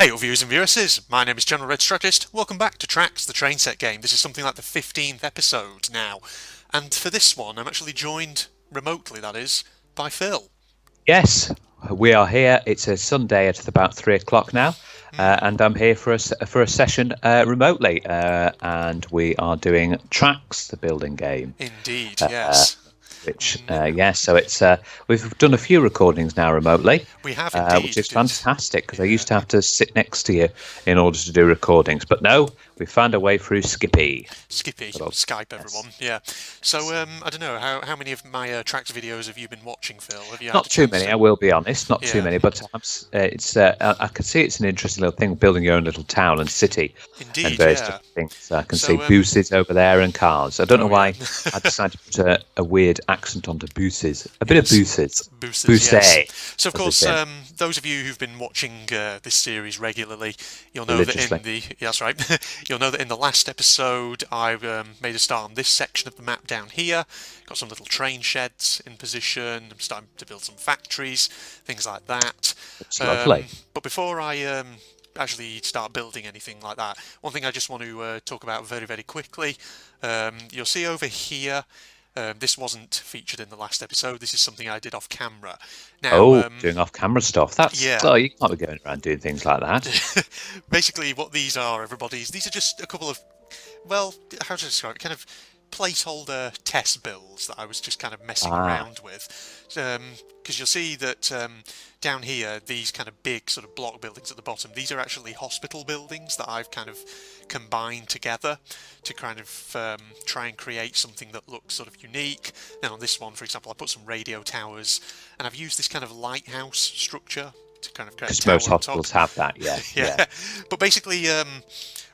Hey all viewers and viewesses, my name is General Red Strategist. Welcome back to Tracks, the train set game. This is something like the 15th episode now. And for this one, I'm actually joined remotely, that is, by Phil. Yes, we are here. It's a Sunday at about 3 o'clock now, and I'm here for a session remotely, and we are doing Tracks, the building game. Indeed, yes. So it's we've done a few recordings now remotely. We have indeed. Which is fantastic because I used to have to sit next to you in order to do recordings, but no, we found a way through Skippy. Skype, everyone. Yes. Yeah. So I don't know how many of my Tracks videos have you been watching, Phil? Have you not too many? I will be honest, not too many, but it's I can see it's an interesting little thing, building your own little town and city. Indeed, and various different things. I can see buses over there and cars. I don't know why I decided to put a weird accent onto buses. A bit of buses. Yes. So of course, those of you who've been watching this series regularly, you'll know that that's right. You'll know that in the last episode, I made a start on this section of the map down here. Got some little train sheds in position. I'm starting to build some factories, things like that. It's lovely. But before I actually start building anything like that, one thing I just want to talk about very, very quickly. You'll see over here. This wasn't featured in the last episode. This is something I did off camera. Now, doing off camera stuff. You can't be going around doing things like that. Basically, what these are, these are just a couple of, well, how to describe it? Kind of placeholder test builds that I was just kind of messing around with. Because you'll see that down here, these kind of big sort of block buildings at the bottom, these are actually hospital buildings that I've kind of combined together to kind of try and create something that looks sort of unique. Then on this one, for example, I put some radio towers, and I've used this kind of lighthouse structure to kind of create a tower. Most hospitals have that, yeah. But basically,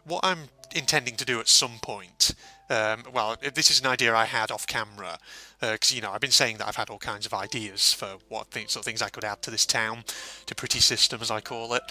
what I'm intending to do at some point, this is an idea I had off camera, because I've been saying that I've had all kinds of ideas for what sort of things I could add to this town, to Pretty System as I call it.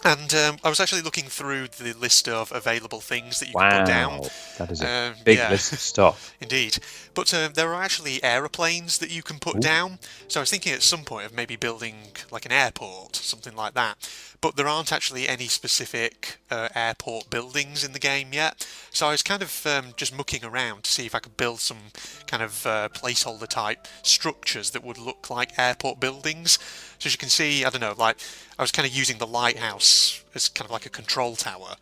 And I was actually looking through the list of available things that you can put down. That is a big list of stuff. Indeed. But there are actually aeroplanes that you can put down. So I was thinking at some point of maybe building like an airport, something like that. But there aren't actually any specific airport buildings in the game yet. So I was kind of just mucking around to see if I could build some kind of placeholder type structures that would look like airport buildings. So as you can see, I don't know, like I was kind of using the lighthouse as kind of like a control tower,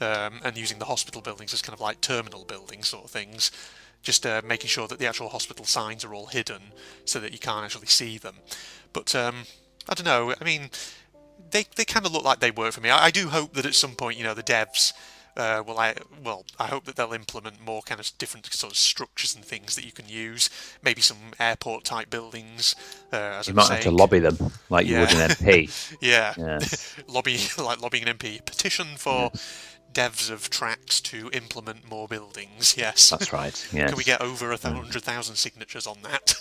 and using the hospital buildings as kind of like terminal buildings sort of things. Just making sure that the actual hospital signs are all hidden so that you can't actually see them. But I don't know, I mean, they kind of look like they work for me. I do hope that at some point, the devs I hope that they'll implement more kind of different sort of structures and things that you can use. Maybe some airport type buildings. You might have to lobby them like you would an MP. Yes. Lobbying an MP. Petition for devs of Tracks to implement more buildings. Yes, that's right. Yes. Can we get over 100,000 signatures on that?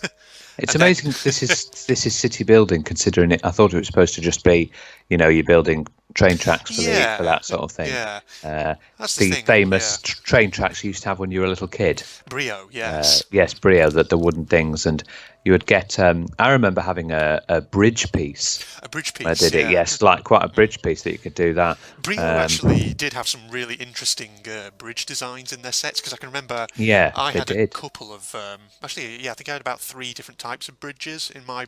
It's amazing. This is city building. Considering it, I thought it was supposed to just be, you're building train tracks for that sort of thing. Yeah, that's the famous train tracks you used to have when you were a little kid. Brio, yes. Yes, Brio, the wooden things, and you would get. I remember having a bridge piece. A bridge piece. I did it. Yes, like quite a bridge piece that you could do that. Brio actually did have some really interesting bridge designs in their sets, because I can remember. I had a couple of. I think I had about 3 different types of bridges in my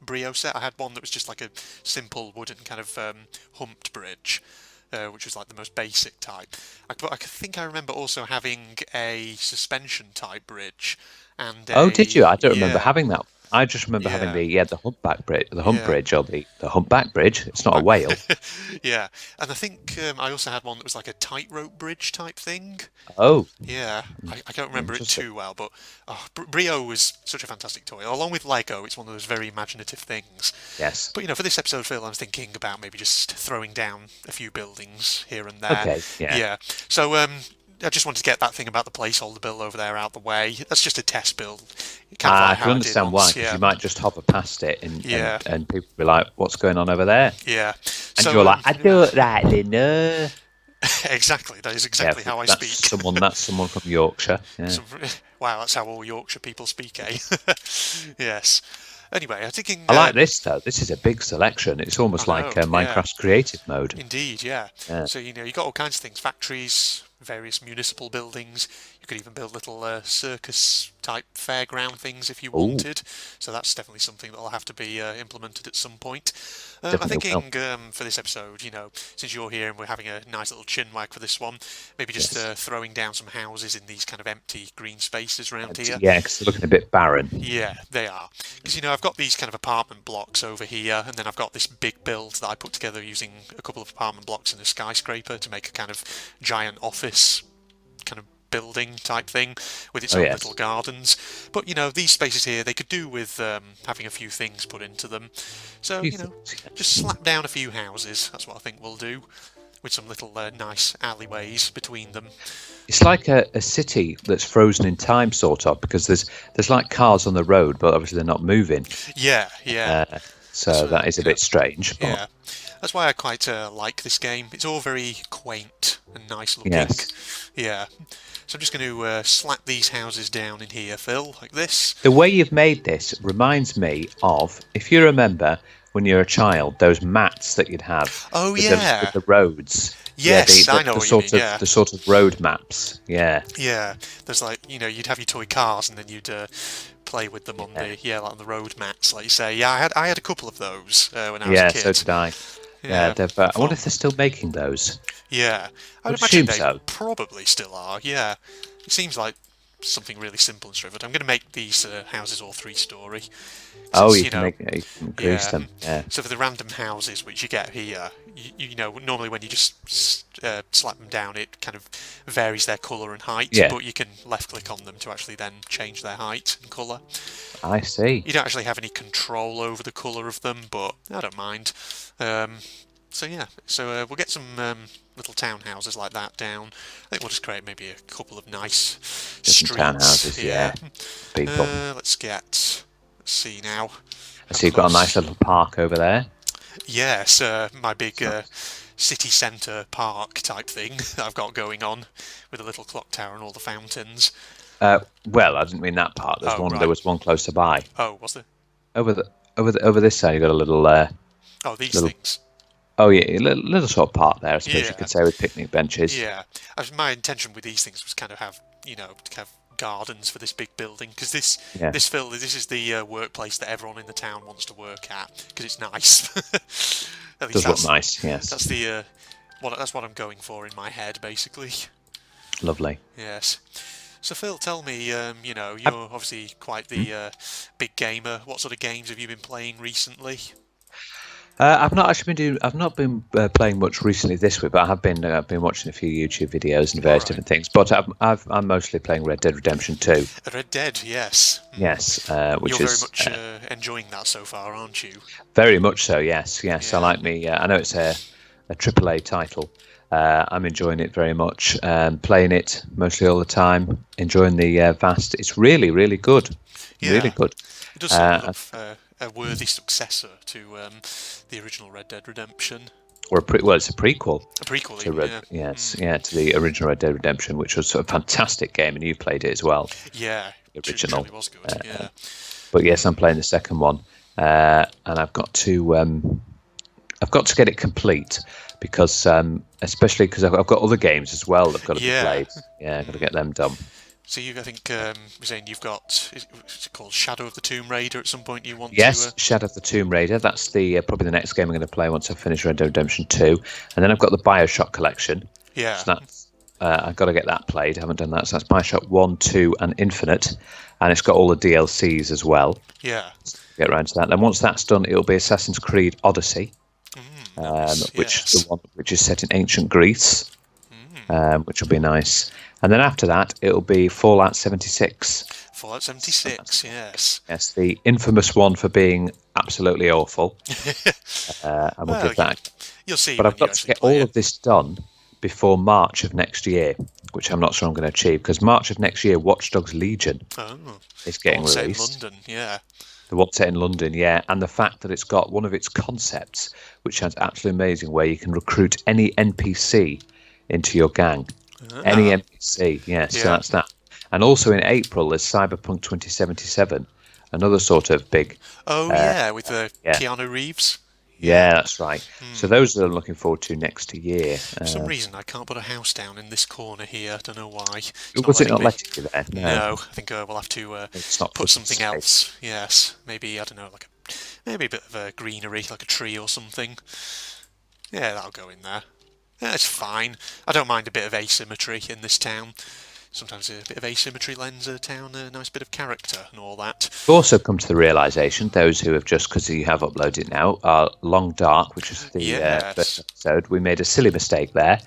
Brio set. I had one that was just like a simple wooden kind of humped bridge, which was like the most basic type. But I think I remember also having a suspension type bridge. And did you? I don't remember having that. I just remember having the humpback bridge, the hump bridge, or the humpback bridge. It's not a whale. Yeah, and I think I also had one that was like a tightrope bridge type thing. Oh. Yeah, I don't remember it too well, but Brio was such a fantastic toy. Along with Lego, it's one of those very imaginative things. Yes. But for this episode, Phil, I was thinking about maybe just throwing down a few buildings here and there. Okay. Yeah. Yeah. So I just wanted to get that thing about the placeholder build over there out the way. That's just a test build. I can understand why, because you might just hover past it and people will be like, what's going on over there? Yeah. And you're like, I don't rightly know. Exactly. That is exactly how I speak. That's someone from Yorkshire. Yeah. Wow, that's how all Yorkshire people speak, eh? Yes. Anyway, I'm thinking. I like this though. This is a big selection. It's almost I like know, yeah. Minecraft's creative mode. Indeed, yeah. Yeah. So, you got all kinds of things, factories, various municipal buildings. You could even build little circus-type fairground things if you Oh, wanted. So that's definitely something that'll have to be implemented at some point. I'm definitely will. thinking for this episode, since you're here and we're having a nice little chinwag for this one, maybe just Yes. throwing down some houses in these kind of empty green spaces around here. Yeah, because they're looking a bit barren. Yeah, they are. Because, I've got these kind of apartment blocks over here, and then I've got this big build that I put together using a couple of apartment blocks and a skyscraper to make a kind of giant office kind of building type thing with its own Yes. little gardens. But, these spaces here, they could do with having a few things put into them. So, just slap down a few houses. That's what I think we'll do. With some little nice alleyways between them. It's like a city that's frozen in time, sort of, because there's like cars on the road, but obviously they're not moving. Yeah, yeah. So that is a bit strange. But... Yeah, that's why I quite like this game. It's all very quaint and nice looking. Yes. Yeah. So I'm just going to slap these houses down in here, Phil, like this. The way you've made this reminds me of, if you remember when you're a child, those mats that you'd have. Oh, with yeah. with the roads. Yes, I know what you mean, yeah. The sort of road maps, yeah. Yeah, there's like, you'd have your toy cars and then you'd play with them on like on the road mats, like you say. Yeah, I had a couple of those when I was a kid. Yeah, so did I. Yeah, I wonder if they're still making those. Yeah, I would imagine they probably still are, yeah. It seems like something really simple and straightforward. I'm going to make these houses all 3-story. Oh, you can increase them. Yeah. So for the random houses which you get here, normally when you just slap them down, it kind of varies their colour and height. Yeah. But you can left-click on them to actually then change their height and colour. I see. You don't actually have any control over the colour of them, but I don't mind. So we'll get some little townhouses like that down. I think we'll just create maybe a couple of nice streets. Townhouses, yeah. People. Let's see now. I see you've got a nice little park over there. Yes, my big city centre park type thing that I've got going on with a little clock tower and all the fountains. Well, I didn't mean that part. There's one. Right. There was one closer by. Oh, was there? Over this side, you've got a little. These things. Oh yeah, a little sort of park there, I suppose you could say, with picnic benches. Yeah, my intention with these things was kind of have gardens for this big building, because this is the workplace that everyone in the town wants to work at, because it's nice. At least does look nice, yes. That's that's what I'm going for in my head, basically. Lovely. Yes. So Phil, tell me, you're obviously quite the big gamer. What sort of games have you been playing recently? I've not been playing much recently this week, but I've been watching a few YouTube videos and various different things. But I'm mostly playing Red Dead Redemption 2. Red Dead, yes. Yes, which you're is very much enjoying that so far, aren't you? Very much so. Yes. Yeah. I like me. I know it's a AAA title. I'm enjoying it very much. Playing it mostly all the time. Enjoying the vast. It's really, really good. Yeah. Really good. It does sound like a worthy successor to the original Red Dead Redemption. Or it's a prequel. A prequel, to the original Red Dead Redemption, which was a fantastic game, and you played it as well. Yeah, the original. It really was good. Yeah. But yes, I'm playing the second one, and I've got to get it complete, because especially because I've got other games as well that've got to be played. Yeah, I've got to get them done. So I think you're saying you've got, is it called Shadow of the Tomb Raider at some point you want to... Yes, Shadow of the Tomb Raider. That's probably the next game I'm going to play once I finish Red Dead Redemption 2. And then I've got the Bioshock collection. Yeah. So that's, I've got to get that played. I haven't done that. So that's Bioshock 1, 2 and Infinite. And it's got all the DLCs as well. Yeah. Get around to that. And once that's done, it'll be Assassin's Creed Odyssey, which is set in ancient Greece, which will be nice. And then after that, it'll be Fallout 76. Fallout 76, yes. Yes, the infamous one for being absolutely awful. And we'll give that. You'll see. But I've got to get all of this done before March of next year, which I'm not sure I'm going to achieve, because March of next year, Watch Dogs Legion is getting released. Set in London, yeah. The one set in London, yeah. And the fact that it's got one of its concepts, which sounds absolutely amazing, where you can recruit any NPC into your gang. Any NPC, yes. So that's that. And also in April, there's Cyberpunk 2077, another sort of big. Oh yeah, with Yeah, Keanu Reeves. Yeah. yeah, that's right. So those are I'm looking forward to next year. For some reason, I can't put a house down in this corner here. I don't know why. It's not Was it letting not me. letting you there? No, No, I think we'll have to it's not put fitting something space. else. Yes, maybe I don't know, maybe a bit of a greenery, like a tree or something. Yeah, that'll go in there. Yeah, it's fine. I don't mind a bit of asymmetry in this town. Sometimes a bit of asymmetry lends a town a nice bit of character and all that. We've also come to the realization, those who have just, because you have uploaded it now, are Long Dark, which is the first Yes. episode. We made a silly mistake there.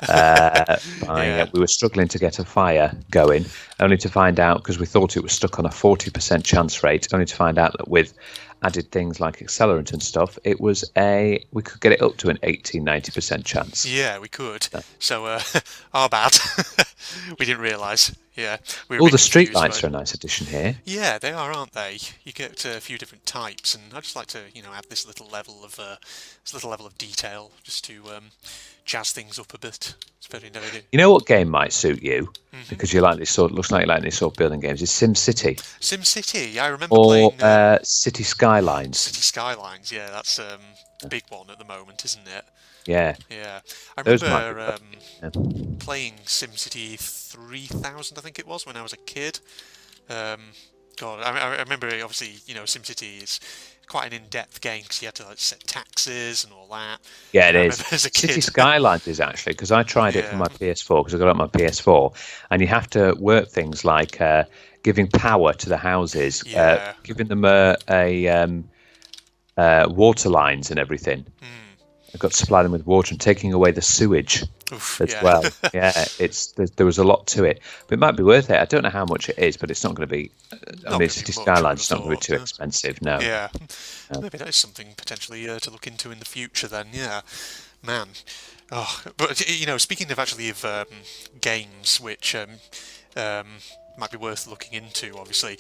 Yeah. We were struggling to get a fire going, only to find out, because we thought it was stuck on a 40% chance rate, only to find out that with added things like accelerant and stuff, we could get it up to an 80-90% chance. Yeah, we could. So, our bad. We didn't realise. Yeah, we were a All bit the street confused lights about are a nice addition here. Yeah, they are, aren't they? You get a few different types, and I just like to, add this little level of detail, just to jazz things up a bit. It's very never. You know what game might suit you? Because you like this sort. Looks like you like this sort of building games. Is SimCity SimCity. I remember or playing City Skylines? City Skylines. Yeah, that's a big one at the moment, isn't it? Yeah, Yeah, I those might be remember fun. playing SimCity 3000, I think it was, when I was a kid. Um, God, I remember obviously, SimCity is quite an in-depth game because you had to like set taxes and all that. Yeah, it I is. remember as a City kid. Skylines is actually, because I tried it for Yeah. my PS4, because I got it on my PS4, and you have to work things like giving power to the houses, Yeah. giving them water lines and everything. I've got to supply them with water and taking away the sewage Oof, as yeah. well. Yeah, there was a lot to it, but it might be worth it. I don't know how much it is, but it's not going to be. Not gonna City be much, I would Skylines have is not going to be thought, too expensive. No. Yeah. Maybe that is something potentially to look into in the future then, yeah. Man. Oh, but speaking of actually of games which might be worth looking into, obviously,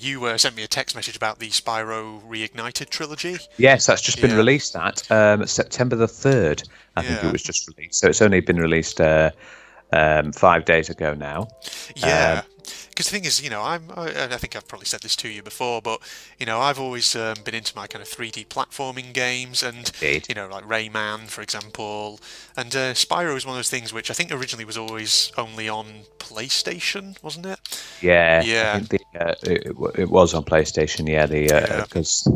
you sent me a text message about the Spyro Reignited trilogy. Yes, that's just been Yeah. released. September the 3rd, I think it Yeah. was just released. So it's only been released 5 days ago now. Yeah, because the thing is, I think I've probably said this to you before, but I've always been into my kind of 3D platforming games, and Indeed. like Rayman, for example, and Spyro is one of those things which I think originally was always only on PlayStation, wasn't it? Yeah, I Yeah, think it was on PlayStation. Yeah, Yeah. because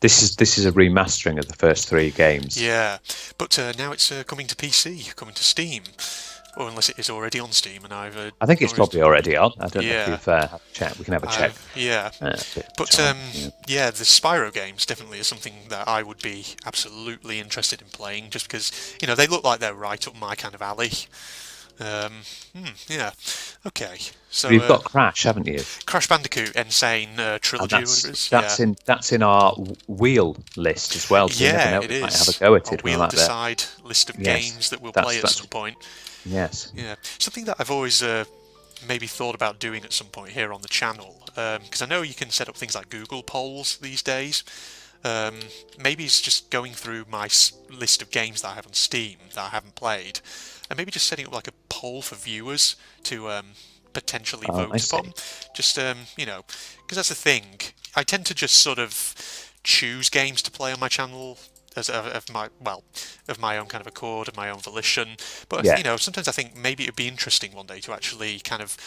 this is a remastering of the first three games. yeah, but now it's coming to PC, coming to Steam, or unless it is already on Steam, and I've I think it's already- probably already on. I don't know Yeah. if you've had a check. We can have a check. Yeah. But yeah, the Spyro games definitely is something that I would be absolutely interested in playing, just because they look like they're right up my kind of alley. Yeah. Okay. So You've got Crash, haven't you? Crash Bandicoot Insane And trilogy. Whatever it is. that's in our wheel list as well. So you never Yeah, know, it we might is. have a go at it. We'll like that. decide list of Yes, games that we'll that's- play at that's- some point. Yes. Yeah, something that I've always maybe thought about doing at some point here on the channel, because I know you can set up things like Google polls these days. Maybe it's just going through my list of games that I have on Steam that I haven't played, and maybe just setting up like a poll for viewers to potentially I vote see. upon. Just because that's the thing. I tend to just sort of choose games to play on my channel as of my own kind of accord, of my own volition. But Yeah. sometimes I think maybe it'd be interesting one day to actually kind of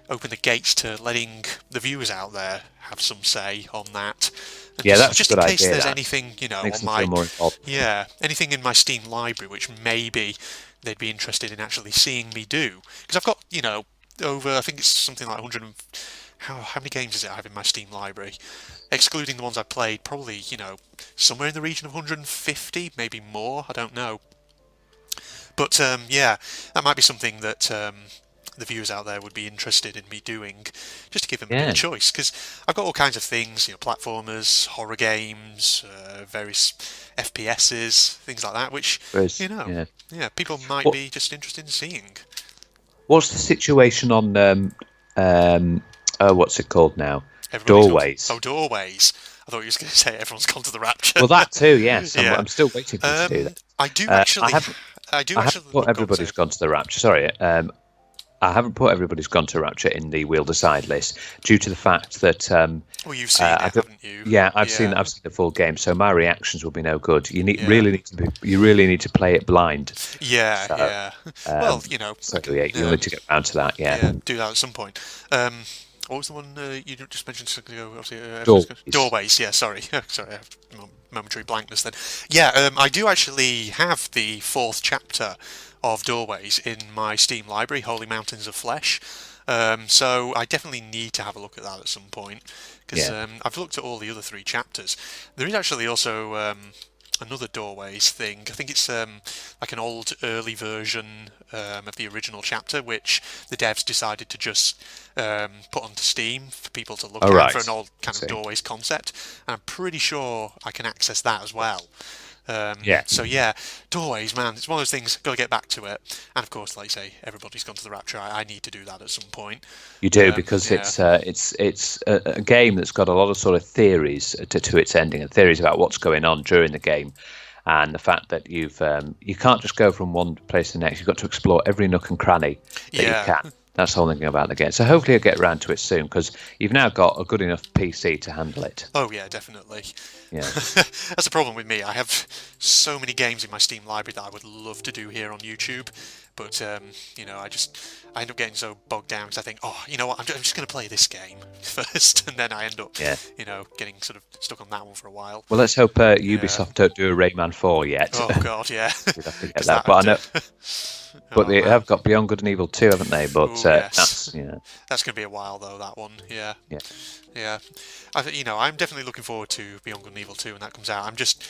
open the gates to letting the viewers out there have some say on that. And Yeah, that's a just good in case idea, there's that. anything Makes on them feel more involved. anything in my Steam library which maybe they'd be interested in actually seeing me do, because I've got over, I think it's something like 100 and, how many games is it I have in my Steam library, excluding the ones I've played, probably somewhere in the region of 150, maybe more, I don't know. But yeah, that might be something that the viewers out there would be interested in me doing, just to give them a bit Yeah. of choice, because I've got all kinds of things, platformers, horror games, various FPSs, things like that, which Whereas, yeah, people might What- be just interested in seeing. What's the situation on what's it called now? Everybody's Doorways. Doorways. I thought you were going to say everyone's gone to the rapture. Well, that too. Yes, Yeah. I'm still waiting for you to do that. I do actually. I haven't I do I actually. haven't thought everybody's gone to the rapture. Sorry. I haven't put Everybody's Gone to Rapture in the Wheel Decide list due to the fact that Well, you've seen it, haven't you? yeah, I've seen the full game, so my reactions will be no good. You really need to play it blind. Yeah, So, yeah. Well, so yeah, you'll need to get around to that. yeah, do that at some point. What was the one you just mentioned a second ago? Obviously, Doorways. Doorways. Yeah, sorry, sorry, I have momentary blankness then. Yeah, I do actually have the 4th chapter of Doorways in my Steam library, Holy Mountains of Flesh. So I definitely need to have a look at that at some point because I've looked at all the other 3 chapters. There is actually also another Doorways thing. I think it's like an old early version of the original chapter, which the devs decided to just put onto Steam for people to look at for an old kind of Doorways concept. And I'm pretty sure I can access that as well. So yeah, Doorways, man, it's one of those things. Got to get back to it, and of course, like you say, Everybody's Gone to the Rapture. I need to do that at some point. You do because it's a game that's got a lot of sort of theories to its ending and theories about what's going on during the game, and the fact that you can't just go from one place to the next. You've got to explore every nook and cranny that you can. That's the whole thing about the game. So hopefully I'll get around to it soon because you've now got a good enough PC to handle it. Oh yeah, definitely. Yeah, that's the problem with me. I have so many games in my Steam library that I would love to do here on YouTube, but I end up getting so bogged down because I think, oh, you know what, I'm just going to play this game first, and then I end up, getting sort of stuck on that one for a while. Well, let's hope Ubisoft don't do a Rayman 4 yet. Oh God, yeah. We'd have to get that, but I know. But they have got Beyond Good and Evil 2, haven't they? But yes. That's going to be a while though. That one, yeah. I'm definitely looking forward to Beyond Good and Evil 2 when that comes out. I'm just,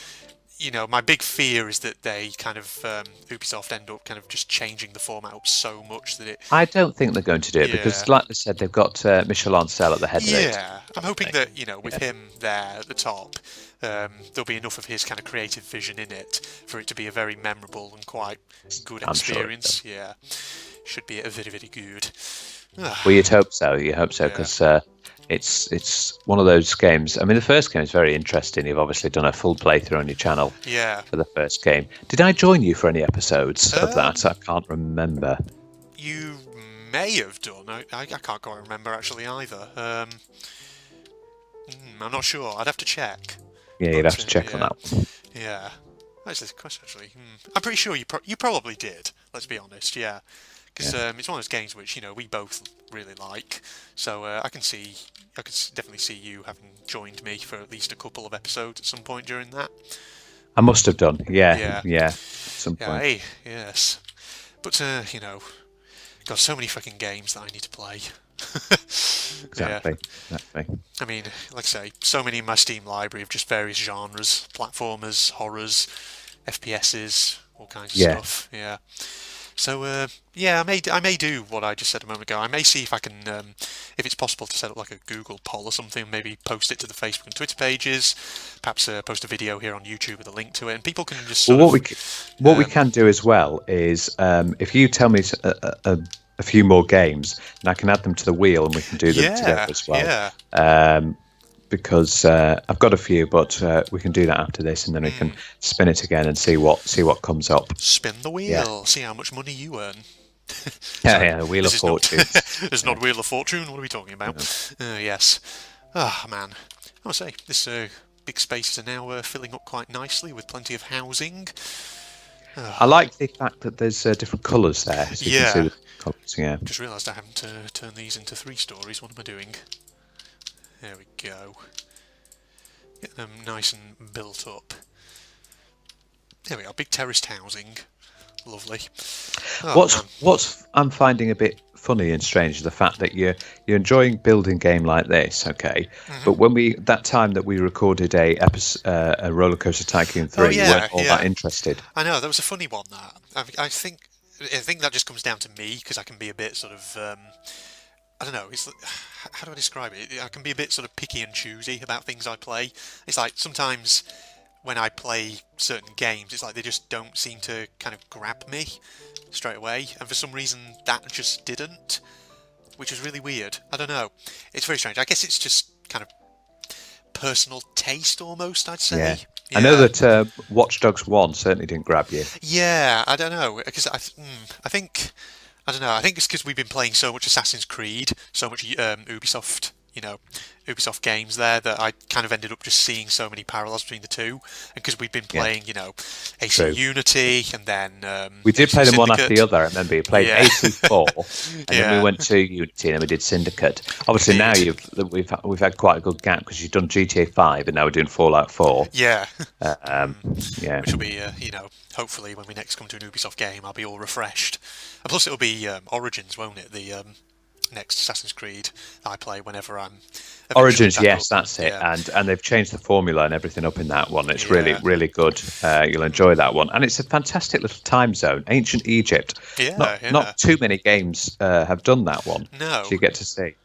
my big fear is that they kind of Ubisoft end up kind of just changing the format up so much that it. I don't think they're going to do it because, like I said, they've got Michel Ancel at the head of it. Yeah, I'm hoping that with him there at the top, there'll be enough of his kind of creative vision in it for it to be a very memorable and quite good experience. Sure yeah, should be very, very good. Well, you'd hope so. You hope so because it's one of those games. I mean, the first game is very interesting. You've obviously done a full playthrough on your channel for the first game. Did I join you for any episodes of that? I can't remember. You may have done. I can't quite remember actually either. I'm not sure. I'd have to check. Yeah, you'd have to check on that one. Yeah. That's this question actually. I'm pretty sure you probably did. Let's be honest. Yeah. Because it's one of those games which we both really like, so I could definitely see you having joined me for at least a couple of episodes at some point during that. I must have done, yeah, at some point. Hey, yes, but got so many fucking games that I need to play. Exactly. I mean, like I say, so many in my Steam library of just various genres: platformers, horrors, FPSs, all kinds of stuff. Yeah. So I may do what I just said a moment ago. I may see if I can, if it's possible to set up like a Google poll or something, maybe post it to the Facebook and Twitter pages, perhaps post a video here on YouTube with a link to it, and people can just. What we can do as well is if you tell me a few more games, and I can add them to the wheel, and we can do them together as well. Yeah. Because I've got a few, but we can do that after this, and then we can spin it again and see what comes up. Spin the wheel, see how much money you earn. The Wheel of Fortune. It's not Wheel of Fortune. What are we talking about? Yes. Man, I must say this big spaces are now filling up quite nicely with plenty of housing. I like the fact that there's different colours there. So you can see the colours, Just realised I haven't turned these into 3 stories. What am I doing? There we go. Get them nice and built up. There we are, big terraced housing. Lovely. What's I'm finding a bit funny and strange is the fact that you're enjoying building a game like this, okay? But when that time that we recorded a Roller Coaster Tycoon 3, you weren't all that interested. I know, that was a funny one. That I think that just comes down to me because I can be a bit sort of. I don't know, how do I describe it? I can be a bit sort of picky and choosy about things I play. It's like sometimes when I play certain games, it's like they just don't seem to kind of grab me straight away. And for some reason, that just didn't, which was really weird. I don't know. It's very strange. I guess it's just kind of personal taste almost, I'd say. Yeah. I know that Watch Dogs 1 certainly didn't grab you. Yeah, I don't know. Because I think I don't know. I think it's because we've been playing so much Assassin's Creed, so much Ubisoft, Ubisoft games there that I kind of ended up just seeing so many parallels between the two. And because we've been Yeah, playing, AC true. Unity and then We did AC play them one after the Syndicate. other. I remember you played Yeah, AC4, and then we yeah, went to Unity, and then we did Syndicate. we Obviously, now did. we've had quite a good gap because you've done GTA 5, and now we're doing Fallout 4. Yeah. Um, yeah, Which will be, hopefully when we next come to an Ubisoft game, I'll be all refreshed. And plus, it'll be Origins, won't it? The next Assassin's Creed I play whenever I'm eventually Origins, back yes, up. that's it. Yeah, And they've changed the formula and everything up in that one. It's really yeah, really good. You'll enjoy that one, and it's a fantastic little time zone. Ancient Egypt. yeah, yeah. Not too many games have done that one, so No, you get to see.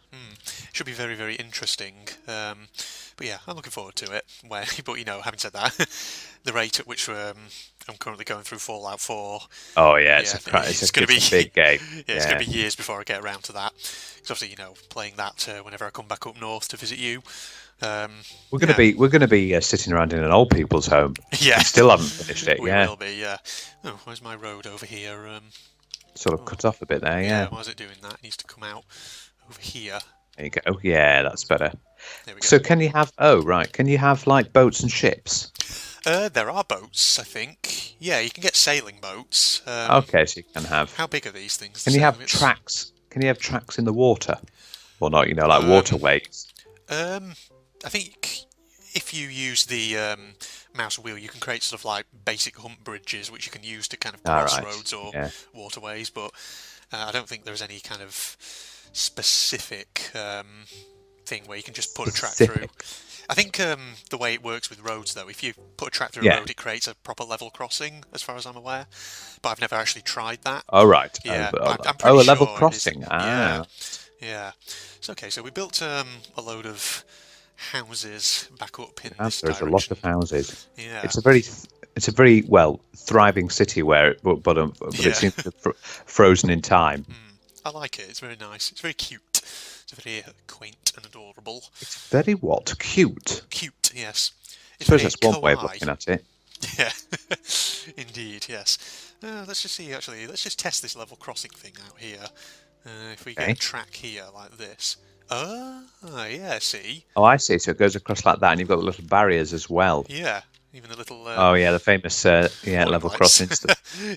should be very, very interesting. But yeah, I'm looking forward to it. But having said that, the rate at which I'm currently going through Fallout 4, Oh yeah, yeah, it's it's going to a be big game. yeah, it's going Yeah. to be years before I get around to that. Because obviously, playing that whenever I come back up north to visit you. Yeah, We're gonna be sitting around in an old people's home yeah, and still haven't finished it. we Yeah, will be. Yeah. Oh, where's my road over here? sort of Oh, cut off a bit there. yeah. Yeah, Why is it doing that? It needs to come out over here. there you go. Yeah, that's better. There we go. So can you have? Oh right, can you have like boats and ships? There are boats, I think. Yeah, you can get sailing boats. Okay, so you can have. How big are these things? Can you have It's, tracks? Can you have tracks in the water, or not? Like um, waterways. um, I think if you use the mouse wheel, you can create sort of like basic hump bridges, which you can use to kind of All cross right. roads or Yeah. waterways. But I don't think there's any kind of specific thing where you can just put a track through. Specific. I think the way it works with roads, though, if you put a track through a Yeah. road, it creates a proper level crossing, as far as I'm aware. But I've never actually tried that. All right. Yeah, I'm Oh, pretty a level sure it is. crossing. Yeah, Ah. yeah. So okay, so we built a load of houses back up in Yes, this there's a lot direction. of houses. Yeah, It's a very well thriving city but it yeah. seems to have frozen in time. I like it. It's very nice. It's very cute. It's very quaint and adorable. It's very what cute. Cute, yes. I It's suppose very that's one way of kawaii. looking at it. Yeah, indeed, yes. Let's just see, actually, let's just test this level crossing thing out here. If we get a Okay. track here like this. Ah, yeah, see? Oh, I see. So it goes across like that, and you've got the little barriers as well. Yeah, even a little Oh yeah, the famous warning level lights. crossings.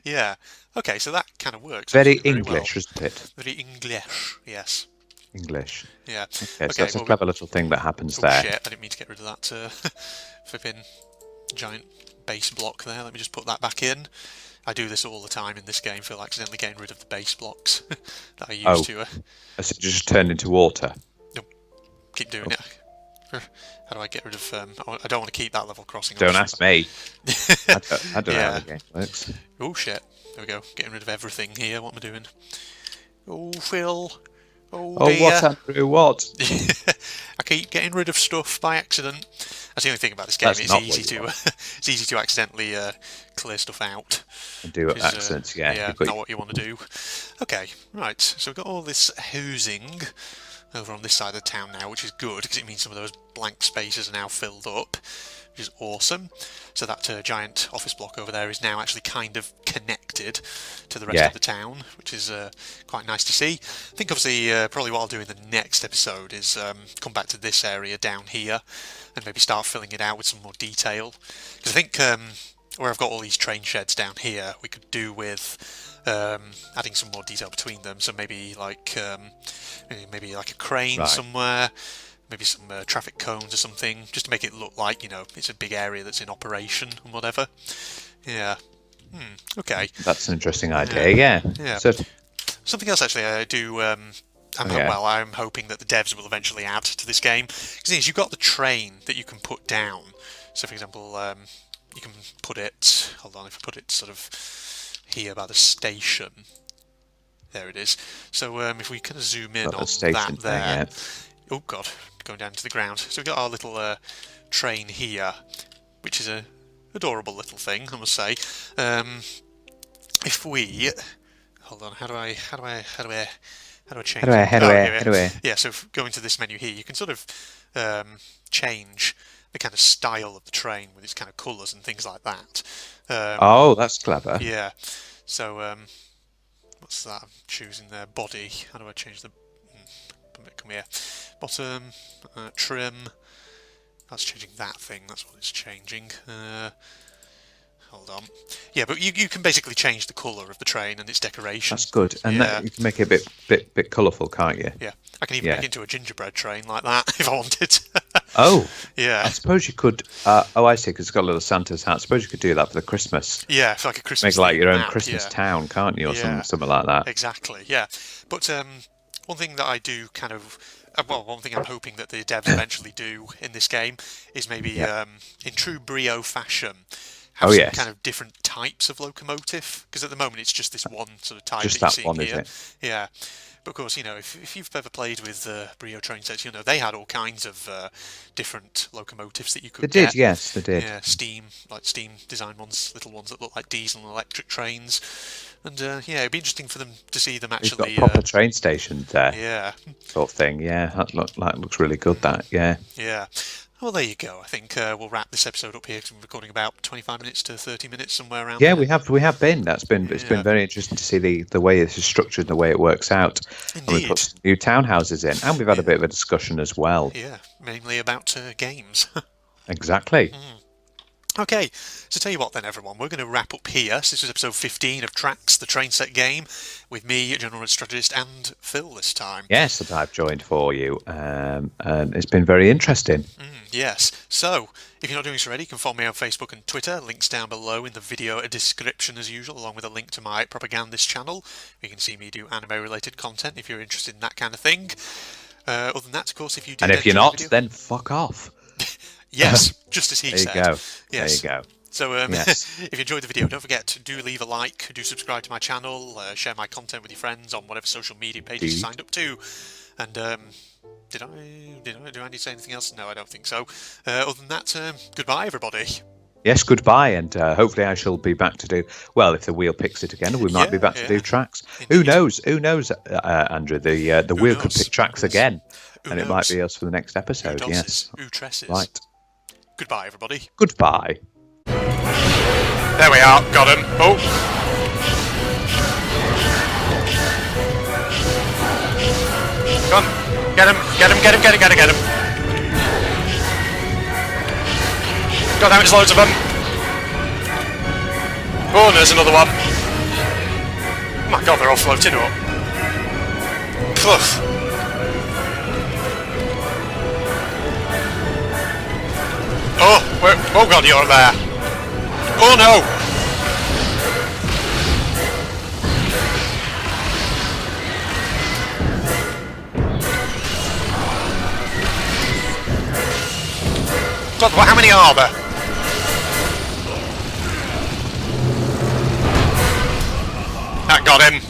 Yeah, okay, so that kind of works Very actually very well. English, isn't it? Very English, yes. English. Yeah. Okay, so Okay, that's a well, clever little thing that happens oh there. shit, I didn't mean to get rid of that flipping giant base block there. Let me just put that back in. I do this all the time in this game, feel like accidentally getting rid of the base blocks that I used Oh, to so it just turned into water. keep doing it. How do I get rid of... I don't want to keep that level crossing. Don't ask me. I don't know how Yeah. the game works. Oh shit. There we go. Getting rid of everything here. What am I doing? Oh, Phil. Oh, Oh, dear. what, Andrew? What? I keep getting rid of stuff by accident. That's the only thing about this game. That's It's not easy what you to want. it's easy to accidentally clear stuff out. And do Which is, accents, yeah. yeah, You've got not what you want to do. Okay, right. So we've got all this housing over on this side of the town now, which is good because it means some of those blank spaces are now filled up, which is awesome. So that giant office block over there is now actually kind of connected to the rest Yeah. of the town, which is quite nice to see. I think obviously probably what I'll do in the next episode is come back to this area down here and maybe start filling it out with some more detail. Because I think where I've got all these train sheds down here, we could do with adding some more detail between them. So maybe like maybe like a crane Right. somewhere, maybe some traffic cones or something, just to make it look like it's a big area that's in operation and whatever. Yeah. Okay. That's an interesting idea, yeah. Yeah. So, Something else actually I do. yeah. Well, I'm hoping that the devs will eventually add to this game. Because you've got the train that you can put down. So, for example, you can put it. Hold on, if I put it sort of here by the station. There it is. So, if we kind of zoom in got on the station that thing, there. yeah. Oh God, going down to the ground. So we've got our little train here, which is a adorable little thing, I must say. If we hold on, how do I change it? How do I? Yeah, so if go into this menu here, you can sort of change the kind of style of the train with its kind of colours and things like that. Oh, that's clever. Yeah. So what's that? I'm choosing their body. How do I change the? Come here. Bottom trim. That's changing that thing. That's what it's changing. Hold on. Yeah, but you can basically change the colour of the train and its decoration. That's good, and that, you can make it a bit colourful, can't you? Yeah, I can even make it into a gingerbread train like that if I wanted. Oh, yeah. I suppose you could. I see, because it's got a little Santa's hat. I suppose you could do that for the Christmas. Yeah, for like a Christmas. Make like your own map, Christmas town, can't you, or something like that? Exactly. Yeah, but one thing that I do kind of. One thing I'm hoping that the devs eventually do in this game is maybe, in true Brio fashion, have some kind of different types of locomotive. Because at the moment it's just this one sort of type just that you're that seeing one, here. is it? Yeah. But of course, if you've ever played with Brio train sets, they had all kinds of different locomotives that you could They get. did, yes, they did. Yeah, steam design ones, little ones that look like diesel and electric trains. And it'd be interesting for them to see them actually. You've got proper train stations there. Yeah. Sort of thing. Yeah, that looks really good. That. Yeah. Yeah. Well, there you go. I think we'll wrap this episode up here because we're recording about 25 minutes to 30 minutes, somewhere around. Yeah, there. we have been. It's been very interesting to see the way this is structured and the way it works out. Indeed. And we put some new townhouses in, and we've had a bit of a discussion as well. Yeah, mainly about games. Exactly. Okay, so tell you what then, everyone, we're going to wrap up here. So this was episode 15 of Tracks, the train set game, with me, General Strategist, and Phil this time. Yes, that I've joined for you, and it's been very interesting. Yes, so if you're not doing so already, you can follow me on Facebook and Twitter. Links down below in the video description as usual, along with a link to my Propagandist channel. You can see me do anime-related content if you're interested in that kind of thing. Other than that, of course, if you did, and if you're not, then fuck off. Yes, just as he said. There you go. Yes. There you go. So if you enjoyed the video, don't forget to do leave a like, do subscribe to my channel, share my content with your friends on whatever social media page you signed up to. And did I need to say anything else? No, I don't think so. Other than that, goodbye, everybody. Yes, goodbye, and hopefully I shall be back to do, well, if the wheel picks it again, we might be back to do tracks. Indeed. Who knows, Andrew, the wheel could pick tracks again, and it might be us for the next episode. Yes. Right. Goodbye, everybody. Goodbye. There we are, got him. Oh. Come on, get him. God damn it, there's loads of them. Oh, and there's another one. Oh my god, they're all floating up. Poof. Oh god, you're there. Oh no! God, how many are there? That got him.